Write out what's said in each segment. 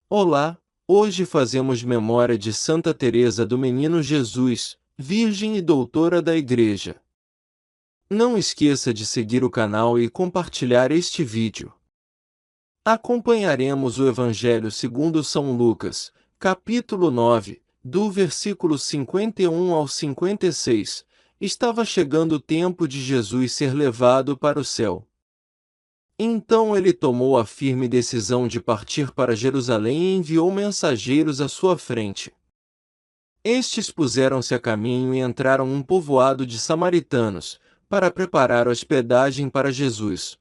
Olá, hoje fazemos memória de Santa Teresa do Menino Jesus, Virgem e Doutora da Igreja. Não esqueça de seguir o canal e compartilhar este vídeo. Acompanharemos o Evangelho segundo São Lucas, capítulo 9, do versículo 51 ao 56. Estava chegando o tempo de Jesus ser levado para o céu. Então ele tomou a firme decisão de partir para Jerusalém e enviou mensageiros à sua frente. Estes puseram-se a caminho e entraram num povoado de samaritanos, para preparar hospedagem para Jesus.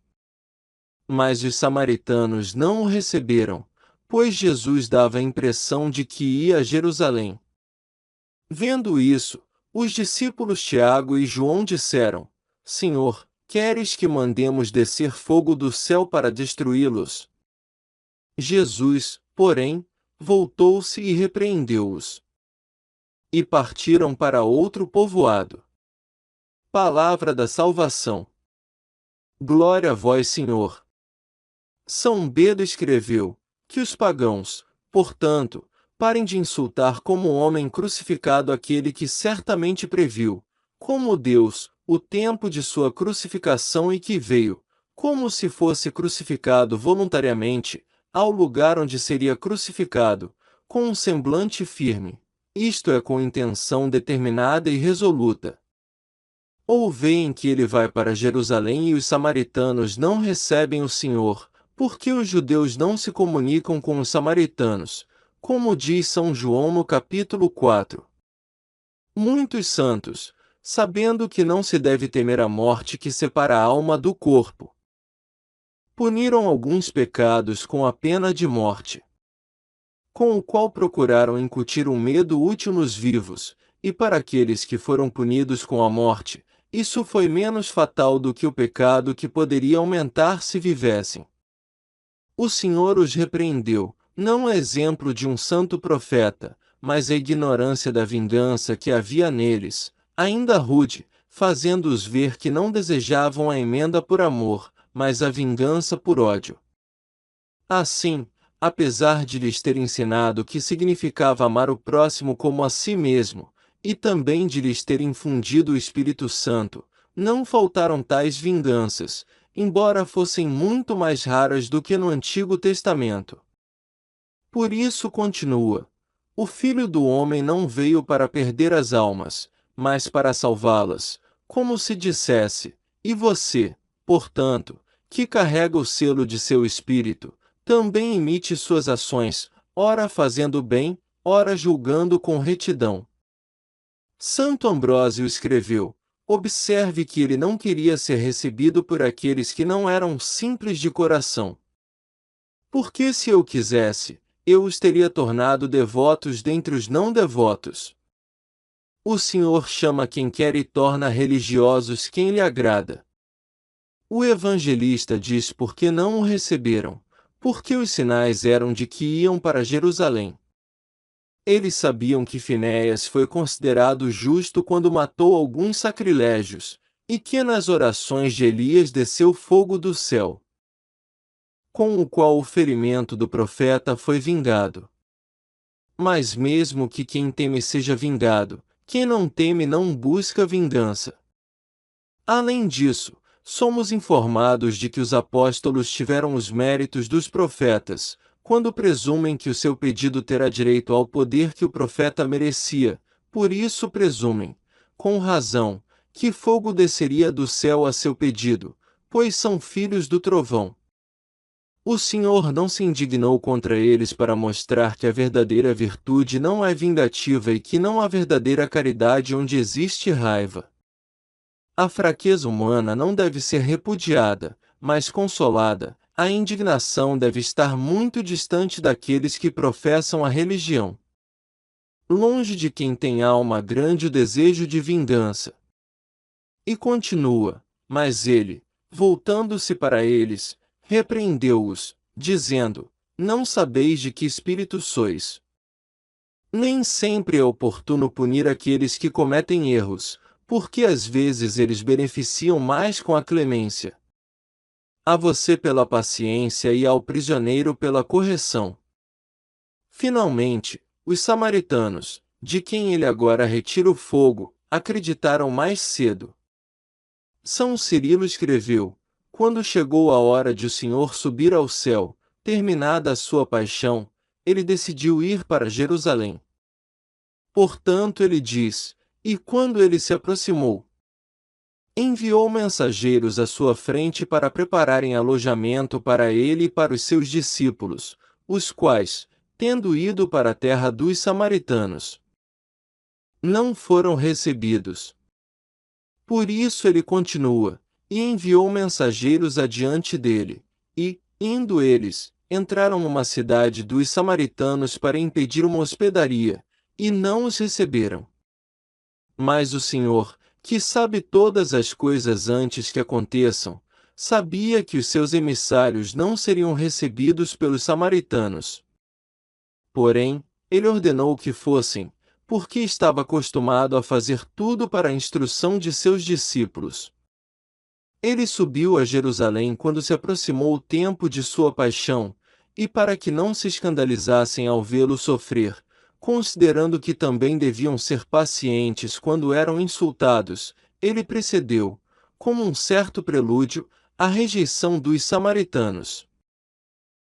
Mas os samaritanos não o receberam, pois Jesus dava a impressão de que ia a Jerusalém. Vendo isso, os discípulos Tiago e João disseram: Senhor, queres que mandemos descer fogo do céu para destruí-los? Jesus, porém, voltou-se e repreendeu-os. E partiram para outro povoado. Palavra da salvação. Glória a vós, Senhor. São Beda escreveu que os pagãos, portanto, parem de insultar como homem crucificado aquele que certamente previu, como Deus, o tempo de sua crucificação e que veio, como se fosse crucificado voluntariamente, ao lugar onde seria crucificado, com um semblante firme, isto é, com intenção determinada e resoluta. Ou veem que ele vai para Jerusalém e os samaritanos não recebem o Senhor, porque os judeus não se comunicam com os samaritanos, como diz São João no capítulo 4. Muitos santos, sabendo que não se deve temer a morte que separa a alma do corpo, puniram alguns pecados com a pena de morte, com o qual procuraram incutir um medo útil nos vivos, e para aqueles que foram punidos com a morte, isso foi menos fatal do que o pecado que poderia aumentar se vivessem. O Senhor os repreendeu, não a exemplo de um santo profeta, mas a ignorância da vingança que havia neles, ainda rude, fazendo-os ver que não desejavam a emenda por amor, mas a vingança por ódio. Assim, apesar de lhes ter ensinado o que significava amar o próximo como a si mesmo, e também de lhes ter infundido o Espírito Santo, não faltaram tais vinganças, embora fossem muito mais raras do que no Antigo Testamento. Por isso continua: o Filho do Homem não veio para perder as almas, mas para salvá-las, como se dissesse, e você, portanto, que carrega o selo de seu Espírito, também imite suas ações, ora fazendo o bem, ora julgando com retidão. Santo Ambrósio escreveu: observe que ele não queria ser recebido por aqueles que não eram simples de coração. Porque se eu quisesse, eu os teria tornado devotos dentre os não devotos. O Senhor chama quem quer e torna religiosos quem lhe agrada. O evangelista diz por que não o receberam, porque os sinais eram de que iam para Jerusalém. Eles sabiam que Finéias foi considerado justo quando matou alguns sacrilégios, e que nas orações de Elias desceu fogo do céu, com o qual o ferimento do profeta foi vingado. Mas mesmo que quem teme seja vingado, quem não teme não busca vingança. Além disso, somos informados de que os apóstolos tiveram os méritos dos profetas, quando presumem que o seu pedido terá direito ao poder que o profeta merecia, por isso presumem, com razão, que fogo desceria do céu a seu pedido, pois são filhos do trovão. O Senhor não se indignou contra eles para mostrar que a verdadeira virtude não é vingativa e que não há verdadeira caridade onde existe raiva. A fraqueza humana não deve ser repudiada, mas consolada. A indignação deve estar muito distante daqueles que professam a religião. Longe de quem tem alma grande o desejo de vingança. E continua: mas ele, voltando-se para eles, repreendeu-os, dizendo: não sabeis de que espírito sois. Nem sempre é oportuno punir aqueles que cometem erros, porque às vezes eles beneficiam mais com a clemência. A você pela paciência e ao prisioneiro pela correção. Finalmente, os samaritanos, de quem ele agora retira o fogo, acreditaram mais cedo. São Cirilo escreveu: quando chegou a hora de o Senhor subir ao céu, terminada a sua paixão, ele decidiu ir para Jerusalém. Portanto, ele diz: e quando ele se aproximou, enviou mensageiros à sua frente para prepararem alojamento para ele e para os seus discípulos, os quais, tendo ido para a terra dos samaritanos, não foram recebidos. Por isso ele continua, e enviou mensageiros adiante dele, e, indo eles, entraram numa cidade dos samaritanos para impedir uma hospedaria, e não os receberam. Mas o Senhor, que sabe todas as coisas antes que aconteçam, sabia que os seus emissários não seriam recebidos pelos samaritanos. Porém, ele ordenou que fossem, porque estava acostumado a fazer tudo para a instrução de seus discípulos. Ele subiu a Jerusalém quando se aproximou o tempo de sua paixão, e para que não se escandalizassem ao vê-lo sofrer, considerando que também deviam ser pacientes quando eram insultados, ele precedeu, como um certo prelúdio, a rejeição dos samaritanos.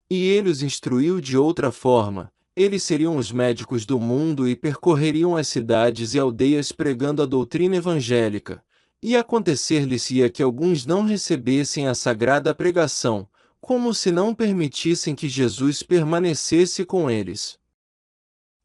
E ele os instruiu de outra forma: eles seriam os médicos do mundo e percorreriam as cidades e aldeias pregando a doutrina evangélica, e acontecer-lhes-ia que alguns não recebessem a sagrada pregação, como se não permitissem que Jesus permanecesse com eles.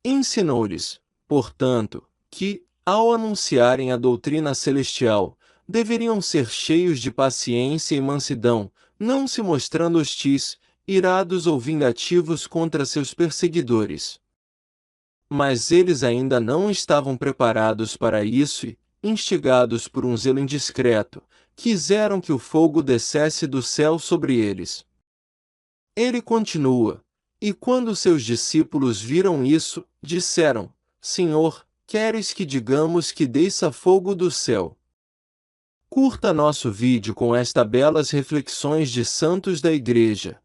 Ensinou-lhes, portanto, que, ao anunciarem a doutrina celestial, deveriam ser cheios de paciência e mansidão, não se mostrando hostis, irados ou vingativos contra seus perseguidores. Mas eles ainda não estavam preparados para isso e, instigados por um zelo indiscreto, quiseram que o fogo descesse do céu sobre eles. Ele continua: e quando seus discípulos viram isso, disseram: Senhor, queres que digamos que desça fogo do céu? Curta nosso vídeo com estas belas reflexões de santos da Igreja.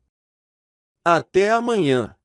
Até amanhã!